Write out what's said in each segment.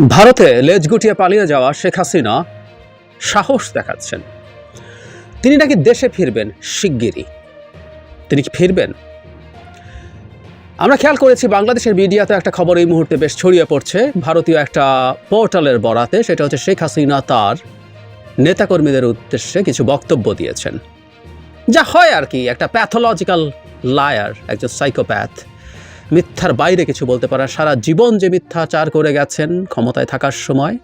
ভারতে লেজ গুটিয়ে পালিয়ে যাওয়া শেখ হাসিনা সাহস দেখাচ্ছেন। তিনি নাকি দেশে ফিরবেন শিগগিরই। তিনি কি ফিরবেন? আমরা খেয়াল করেছি বাংলাদেশের মিডিয়াতে একটা খবর এই মুহূর্তে বেশ ছড়িয়ে পড়ছে ভারতীয় একটা পোর্টালের বরাতে। সেটা হচ্ছে শেখ হাসিনা তার নেতাকর্মীদের উদ্দেশ্যে কিছু বক্তব্য দিয়েছেন, যা হয় আর কি, একটা প্যাথোলজিক্যাল লায়ার, একজন সাইকোপ্যাথ, মিথ্যার বাইরে কিছু বলতে পারে। সারা জীবন যে মিথ্যাচার করে গেছেন ক্ষমতায় থাকার সময়,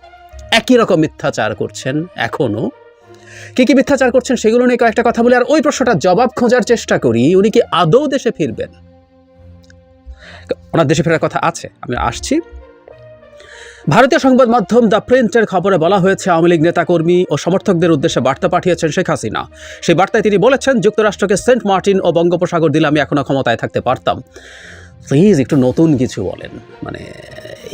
একই রকম মিথ্যাচার করছেন এখনও। কী কী মিথ্যাচার করছেন সেগুলো নিয়ে কয়েকটা কথা বলি, আর ওই প্রশ্নটার জবাব খোঁজার চেষ্টা করি। উনি কি আদৌ দেশে ফিরবেন? ওনার দেশে ফেরার কথা আছে, আমি আসছি। ভারতীয় সংবাদ মাধ্যম দ্য প্রিন্টের খবরে বলা হয়েছে আওয়ামী লীগ নেতাকর্মী ও সমর্থকদের উদ্দেশ্যে বার্তা পাঠিয়েছেন শেখ হাসিনা। সেই বার্তায় তিনি বলেছেন, যুক্তরাষ্ট্রকে সেন্ট মার্টিন ও বঙ্গোপসাগর দিলে আমি এখনও ক্ষমতায় থাকতে পারতাম। প্লিজ একটু নতুন কিছু বলেন। মানে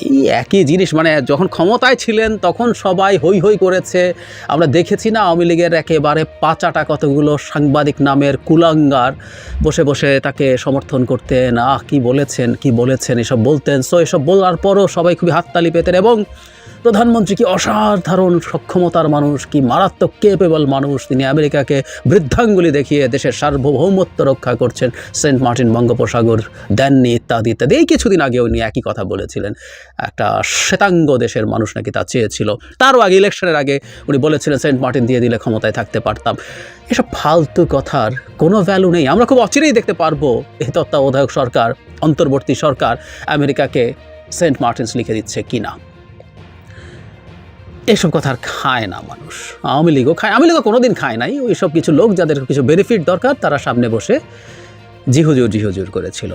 এই একই জিনিস, মানে যখন ক্ষমতায় ছিলেন তখন সবাই হই হই করেছে। আমরা দেখেছি না আওয়ামী লীগের একেবারে পাচাটা কতগুলো সাংবাদিক নামের কুলাঙ্গার বসে বসে তাকে সমর্থন করতেন। কি বলেছেন এসব বলতেন। সো এসব বলার পরও সবাই খুবই হাততালি পেতেন। এবং প্রধানমন্ত্রী কি অসাধারণ সক্ষমতার মানুষ, কি মারাত্মক কেপেবল মানুষ। তিনি আমেরিকাকে বৃদ্ধাঙ্গুলি দেখিয়ে দেশের সার্বভৌমত্ব রক্ষা করছেন, সেন্ট মার্টিন বঙ্গোপসাগর দেননি, ইত্যাদি ইত্যাদি। এই কিছুদিন আগে উনি একই কথা বলেছিলেন। একটা শ্বেতাঙ্গ দেশের মানুষ নাকি তা চেয়েছিল। তারও আগে, ইলেকশনের আগে উনি বলেছিলেন সেন্ট মার্টিন দিয়ে দিলে ক্ষমতায় থাকতে পারতাম। এসব ফালতু কথার কোনো ভ্যালু নেই। আমরা খুব অচিরেই দেখতে পারবো এই তত্ত্বাবধায়ক সরকার, অন্তর্বর্তী সরকার আমেরিকাকে সেন্ট মার্টিনস লিখে দিচ্ছে কিনা। এসব কথা আর খায় না মানুষ। আওয়ামী লীগও খায়, কোনোদিন খায় নাই। ওই সব কিছু লোক যাদের কিছু বেনিফিট দরকার তারা সামনে বসে জিহুজুর করেছিল।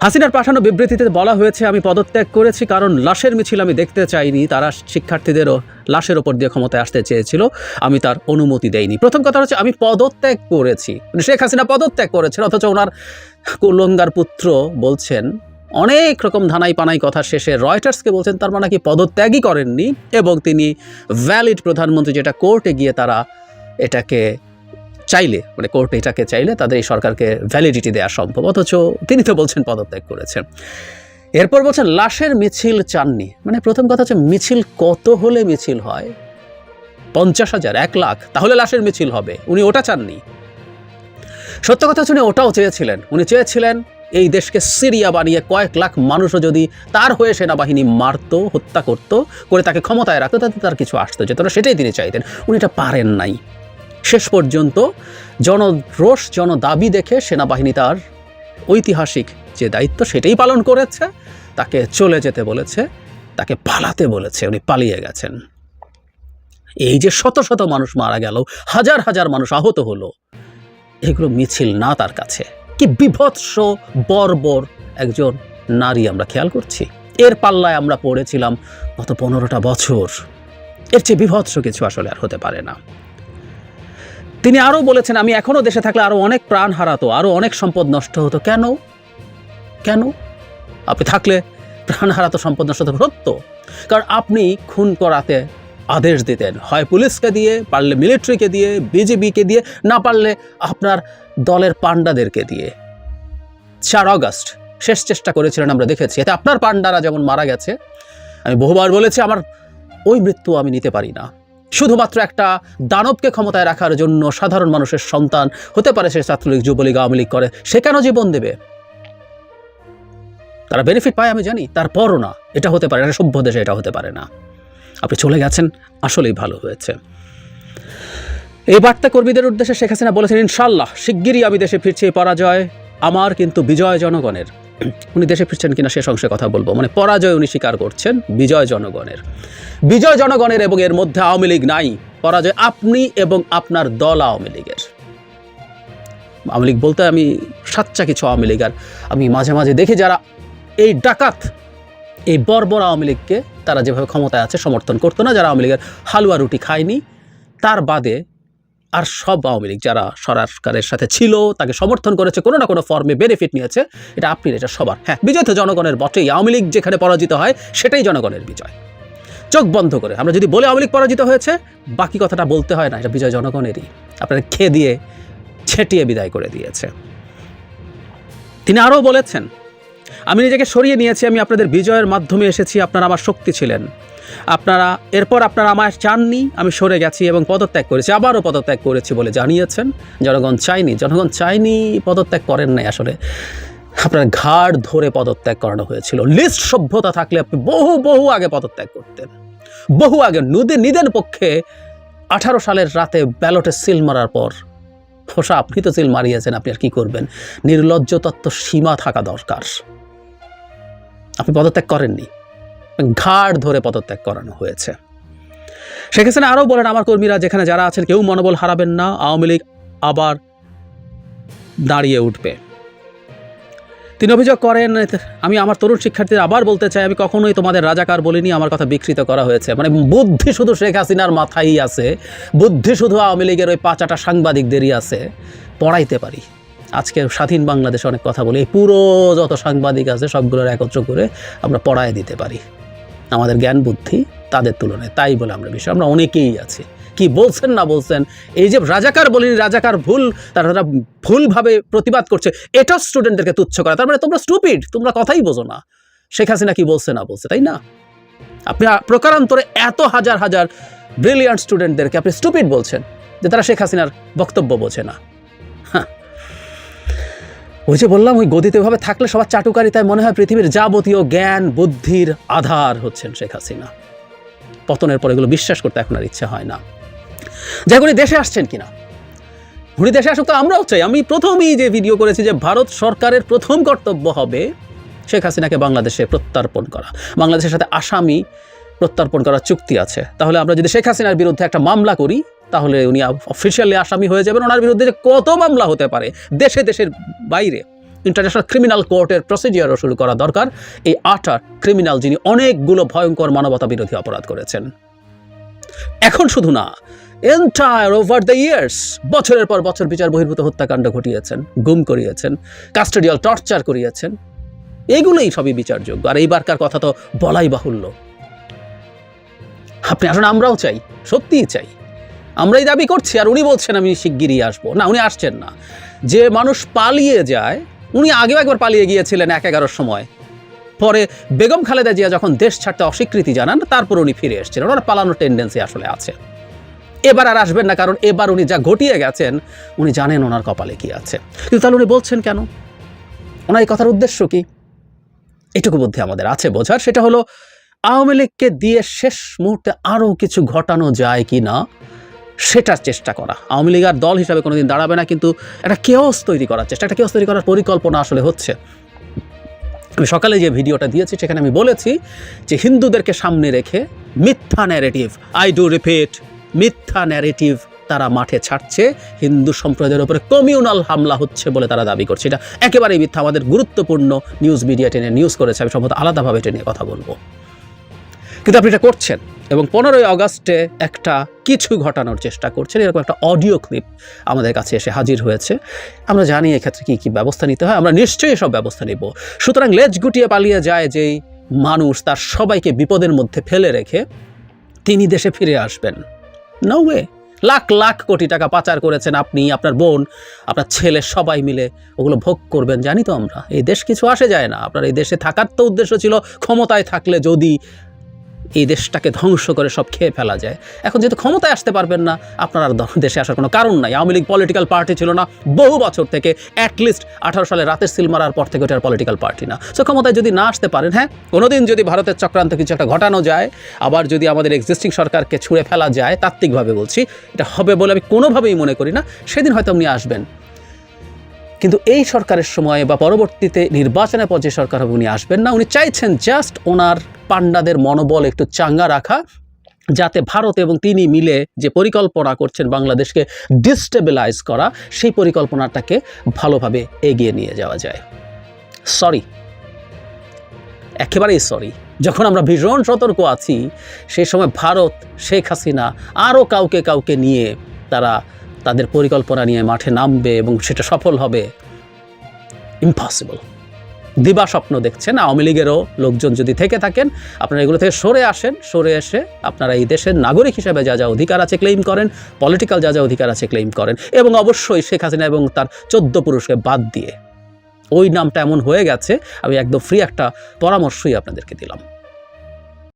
হাসিনার পাঠানো বিবৃতিতে বলা হয়েছে, আমি পদত্যাগ করেছি কারণ লাশের মিছিল আমি দেখতে চাইনি। তারা শিক্ষার্থীদেরও লাশের ওপর দিয়ে ক্ষমতায় আসতে চেয়েছিল, আমি তার অনুমতি দেইনি। প্রথম কথা হচ্ছে আমি পদত্যাগ করেছি, শেখ হাসিনা পদত্যাগ করেছেন, অথচ ওনার কুলঙ্গার পুত্র বলছেন অনেক রকম ধানাই পানাই কথা শেষে রয়টার্সকে বলছেন তার মানে কি পদত্যাগই করেননি এবং তিনি ভ্যালিড প্রধানমন্ত্রী, যেটা কোর্টে গিয়ে তারা এটাকে চাইলে, মানে কোর্টে এটাকে চাইলে তাদের এই সরকারকে ভ্যালিডিটি দেওয়া সম্ভব, অথচ তিনি তো বলছেন পদত্যাগ করেছেন। এরপর বলছেন লাশের মিছিল চাননি। মানে প্রথম কথা হচ্ছে মিছিল কত হলে মিছিল হয়? 50,000, 1 লাখ, তাহলে লাশের মিছিল হবে। উনি ওটা চাননি। সত্য কথা হচ্ছে উনি ওটাও চেয়েছিলেন। উনি চেয়েছিলেন এই দেশকে সিরিয়া বানিয়ে কয়েক লাখ মানুষও যদি তার হয়ে সেনাবাহিনী মারতো, হত্যা করতো, করে তাকে ক্ষমতায় রাখতো, তাতে তার কিছু আসতো যেত না, সেটাই তিনি চাইতেন। উনি এটা পারেন নাই। শেষ পর্যন্ত জনরোষ, জনদাবি দেখে সেনাবাহিনী তার ঐতিহাসিক যে দায়িত্ব সেটাই পালন করেছে। তাকে চলে যেতে বলেছে, তাকে পালাতে বলেছে, উনি পালিয়ে গেছেন। এই যে শত শত মানুষ মারা গেল, হাজার হাজার মানুষ আহত হলো, এগুলো মিছিল না তার কাছে। কি বিভৎস বর্বর একজন নারী আমরা খেয়াল করছি। এর পাল্লায় আমরা পড়েছিলাম গত 15টা বছর। এর চেয়ে বিভৎস কিছু আসলে আর হতে পারে না। তিনি আরও বলেছেন, আমি এখনও দেশে থাকলে আরও অনেক প্রাণ হারাতো, আরও অনেক সম্পদ নষ্ট হতো। কেন? আপনি থাকলে প্রাণ হারাতো, সম্পদ নষ্ট হতো? সত্য, কারণ আপনি খুন করাতে আদেশ দিতেন, হয় পুলিশকে দিয়ে, পারলে মিলিটারিকে দিয়ে, বিজিবিকে দিয়ে, না পারলে আপনার দলের পান্ডাদেরকে দিয়ে। 4 আগস্ট শেষ চেষ্টা করেছিলেন, আমরা দেখেছি। এতে আপনার পান্ডারা যেমন মারা গেছে, আমি বহুবার বলেছি আমার ওই মৃত্যু আমি নিতে পারি না। শুধুমাত্র একটা দানবকে ক্ষমতায় রাখার জন্য সাধারণ মানুষের সন্তান হতে পারে, সে ছাত্রলীগ, যুবলীগ, আওয়ামী লীগ করে, সে কেন জীবন দেবে? তারা বেনিফিট পায় আমি জানি, তারপরও না, এটা হতে পারে না। সভ্য দেশে এটা হতে পারে না। আপনি চলে গেছেন, আসলেই ভালো হয়েছে। এই বার্তা কর্মীদের উদ্দেশ্যে শেখ হাসিনা বলেছেন, ইনশাল্লাহ শিগগিরই আমি দেশে ফিরছি। পরাজয় আমার, কিন্তু বিজয় জনগণের। উনি দেশে ফিরছেন কিনা শেষ অংশে কথা বলবো। মানে পরাজয় উনি স্বীকার করছেন, বিজয় জনগণের। বিজয় জনগণের, এবং এর মধ্যে আওয়ামী লীগ নাই। পরাজয় আপনি এবং আপনার দল আওয়ামী লীগের। আওয়ামী লীগ বলতে আমি সাচ্চা কিছু আওয়ামী লীগ, আর আমি মাঝে মাঝে দেখি যারা এই ডাকাত, এই বর্বর আওয়ামী লীগকে তারা যেভাবে ক্ষমতায় আছে সমর্থন করতো না, যারা আওয়ামী লীগের হালুয়া রুটি খায়নি, তার বাদে আর সব আওয়ামী লীগ যারা সরকারের সাথে ছিল, তাকে সমর্থন করেছে, কোনো না কোনো ফর্মে বেনিফিট নিয়েছে, এটা আপনি, এটা সবার। হ্যাঁ, বিজয় তো জনগণের বটেই। আওয়ামী লীগ যেখানে পরাজিত হয় সেটাই জনগণের বিজয়। চোখ বন্ধ করে আমরা যদি বলি আওয়ামী লীগ পরাজিত হয়েছে, বাকি কথাটা বলতে হয় না, এটা বিজয় জনগণেরই। আপনারা খেয়ে দিয়ে ছেটিয়ে বিদায় করে দিয়েছে। তিনি আরও বলেছেন, আমি নিজেকে সরিয়ে নিয়েছি, আমি আপনাদের বিজয়ের মাধ্যমে এসেছি, আপনারা আমার শক্তি ছিলেন। এরপর আপনারা আমায় চাননি, আমি সরে গেছি এবং পদত্যাগ করেছি, আবারও পদত্যাগ করেছি বলে জানিয়েছেন। জনগণ চায়নি, পদত্যাগ করেন নাই। আসলে আপনার ঘাড় ধরে পদত্যাগ করানো হয়েছিল। লিস্ট সভ্যতা থাকলে আপনি বহু আগে পদত্যাগ করতেন, বহু আগে। নিদেন পক্ষে 18 সালের রাতে ব্যালটে সিল মারার পর ফোসা আপনি তো সিল মারিয়েছেন, আপনি আর কি করবেন? নির্লজ্জ তত্ত্ব সীমা থাকা দরকার। আপনি পদত্যাগ করেননি, ঘাড় ধরে পদত্যাগ করানো হয়েছে। শেখ হাসিনা আরও বলেন, আমার কর্মীরা যেখানে যারা আছেন কেউ মনোবল হারাবেন না, আওয়ামী লীগ আবার দাঁড়িয়ে উঠবে। তিনি অভিযোগ করেন, আমি আমার তরুণ শিক্ষার্থীদের আবার বলতে চাই, আমি কখনোই তোমাদের রাজাকার বলিনি, আমার কথা বিকৃত করা হয়েছে। মানে বুদ্ধি শুধু শেখ হাসিনার মাথায়ই আছে, বুদ্ধি শুধু আওয়ামী লীগের ওই 5-8 সাংবাদিকদেরই আছে। পড়াইতে পারি, আজকে স্বাধীন বাংলাদেশে অনেক কথা বলি, এই পুরো যত সাংবাদিক আছে সবগুলোর একত্র করে আমরা পড়ায় দিতে পারি, আমাদের জ্ঞান বুদ্ধি তাদের তুলনায়। তাই বলে আমরা বিষয়, আমরা অনেকেই আছি। কি বলছেন না বলছেন, এই যে রাজাকার বলিনি, রাজাকার ভুল, তারা ভুলভাবে প্রতিবাদ করছে, এটা স্টুডেন্টদেরকে তুচ্ছ করা। তার মানে তোমরা স্টুপিড, তোমরা কথাই বোঝো না শেখ হাসিনা কি বলছে না বলছে, তাই না? আপনি প্রকারান্তরে এত হাজার ব্রিলিয়ান্ট স্টুডেন্টদেরকে আপনি স্টুপিড বলছেন যে তারা শেখ হাসিনার বক্তব্য বোঝে না। হ্যাঁ, ওই যে বললাম, ওই গদিতে ভাবে থাকলে সবার চাটুকারিতায় মনে হয় পৃথিবীর যাবতীয় জ্ঞান বুদ্ধির আধার হচ্ছেন শেখ হাসিনা। পতনের পর এগুলো বিশ্বাস করতে এখন আর ইচ্ছা হয় না। যাই উনি দেশে আসছেন কিনা, উনি দেশে আসুক তো আমরাও চাই। আমি প্রথমেই যে ভিডিও করেছি যে ভারত সরকারের প্রথম কর্তব্য হবে শেখ হাসিনাকে বাংলাদেশে প্রত্যর্পণ করা। বাংলাদেশের সাথে আসামি প্রত্যর্পণ করার চুক্তি আছে, তাহলে আমরা যদি শেখ হাসিনার বিরুদ্ধে একটা মামলা করি তাহলে উনি অফিসিয়ালি আসামি হয়ে যাবেন। ওনার বিরুদ্ধে যে কত মামলা হতে পারে দেশের বাইরে, ইন্টারন্যাশনাল ক্রিমিনাল কোর্টের প্রসিডিওরও শুরু করা দরকার। এই আটার ক্রিমিনাল যিনি অনেকগুলো ভয়ঙ্কর মানবতা বিরোধী অপরাধ করেছেন। এখন শুধু না, এন্টায়ার ওভার দ্য ইয়ার্স, বছরের পর বছর বিচার বহির্ভূত হত্যাকাণ্ড ঘটিয়েছেন, গুম করিয়েছেন, কাস্টোডিয়াল টর্চার করিয়েছেন, এগুলোই সবই বিচারযোগ্য। আর এইবারকার কথা তো বলাই বাহুল্য। আপনি আসলে আমরাও চাই, সত্যিই চাই, আমরাই দাবি করছি। আর উনি বলছেন আমি শিগগিরই আসবো, না উনি আসছেন না। যে মানুষ পালিয়ে যায়, উনি আগেও একবার পালিয়ে গিয়েছিলেন 1-11 সময়, পরে বেগম খালেদা জিয়া যখন দেশ ছাড়তে অস্বীকৃতি জানান তারপর উনি ফিরে এসেছিলেন। ওনার পালানোর টেন্ডেন্সি আসলে আছে। এবার আর আসবেন না, কারণ এবার উনি যা ঘটিয়ে গেছেন উনি জানেন ওনার কপালে কি আছে। কিন্তু তাহলে উনি বলছেন কেন? ওনার এই কথার উদ্দেশ্য কি? এটুকু বুদ্ধি আমাদের আছে বোঝার। সেটা হলো আওয়ামী লীগকে দিয়ে শেষ মুহূর্তে আরও কিছু ঘটানো যায় কি না সেটার চেষ্টা করা। আওয়ামী লীগ আর দল হিসাবে কোনোদিন দাঁড়াবে না, কিন্তু একটা কেওস তৈরি করার চেষ্টা, একটা কেওস তৈরি করার পরিকল্পনা আসলে হচ্ছে। আমি সকালে যে ভিডিওটা দিয়েছি সেখানে আমি বলেছি যে হিন্দুদেরকে সামনে রেখে মিথ্যা ন্যারেটিভ, আই ডু রিপিট, মিথ্যা ন্যারেটিভ তারা মাঠে ছাড়ছে, হিন্দু সম্প্রদায়ের উপরে কমিউনাল হামলা হচ্ছে বলে তারা দাবি করছে। এটা একেবারেই মিথ্যা। আমাদের গুরুত্বপূর্ণ নিউজ মিডিয়া টেনে নিউজ করেছে, আমি সম্ভবত আলাদাভাবে টেনে কথা বলবো। কিন্তু আপনি এটা করছেন এবং 15ই আগস্টে একটা কিছু ঘটানোর চেষ্টা করছেন, এরকম একটা অডিও ক্লিপ আমাদের কাছে এসে হাজির হয়েছে। আমরা জানি এক্ষেত্রে কী ব্যবস্থা নিতে হয়, আমরা নিশ্চয়ই সব ব্যবস্থা নেব। সুতরাং লেজ গুটিয়ে পালিয়ে যায় যেই মানুষ, তার সবাইকে বিপদের মধ্যে ফেলে রেখে তিনি দেশে ফিরে আসবেন, নো ওয়ে। লাখ কোটি টাকা পাচার করেছেন আপনি, আপনার বোন, আপনার ছেলে, সবাই মিলে ওগুলো ভোগ করবেন। জানি তো আমরা, এই দেশ কিছু আসে যায় না। আপনার এই দেশে থাকার তো উদ্দেশ্য ছিল ক্ষমতায় থাকলে যদি এই দেশটাকে ধ্বংস করে সব খেয়ে ফেলা যায়। এখন যেহেতু ক্ষমতায় আসতে পারবেন না, আপনার আর দেশে আসার কোনো কারণ নাই। আওয়ামী লীগ পলিটিক্যাল পার্টি ছিল না বহু বছর থেকে, অ্যাটলিস্ট 18 সালে রাতের সিল মারার পর থেকে ওটা পলিটিক্যাল পার্টি না। সো ক্ষমতায় যদি না আসতে পারেন, হ্যাঁ, কোনোদিন যদি ভারতের চক্রান্ত কিছু একটা ঘটানো যায়, আবার যদি আমাদের এক্সিস্টিং সরকারকে ছুঁড়ে ফেলা যায়, তাত্ত্বিকভাবে বলছি, এটা হবে বলে আমি কোনোভাবেই মনে করি না, সেদিন হয়তো আপনি আসবেন। কিন্তু এই সরকারের সময় বা পরবর্তীতে নির্বাচনের পর যে সরকার হবে উনি আসবেন না। উনি চাইছেন জাস্ট ওনার পান্ডাদের মনোবল একটু চাঙ্গা রাখা, যাতে ভারত এবং তিনি মিলে যে পরিকল্পনা করছেন বাংলাদেশকে ডিস্টেবিলাইজ করা, সেই পরিকল্পনাটাকে ভালোভাবে এগিয়ে নিয়ে যাওয়া যায়। সরি, একেবারেই সরি। যখন আমরা ভীষণ সতর্ক আছি সেই সময় ভারত, শেখ হাসিনা আরও কাউকে নিয়ে তারা তাদের পরিকল্পনা নিয়ে মাঠে নামবে এবং সেটা সফল হবে, ইম্পসিবল। দিবা স্বপ্ন দেখছেন। আওয়ামী লীগেরও লোকজন যদি থেকে থাকেন, আপনারা এগুলো থেকে সরে আসেন। সরে এসে আপনারা এই দেশের নাগরিক হিসেবে যা যা অধিকার আছে ক্লেইম করেন, পলিটিক্যাল যা যা অধিকার আছে ক্লেইম করেন, এবং অবশ্যই শেখ হাসিনা এবং তার 14 পুরুষকে বাদ দিয়ে ওই নামটা এমন হয়ে গেছে, আমি একদম ফ্রি একটা পরামর্শই আপনাদেরকে দিলাম।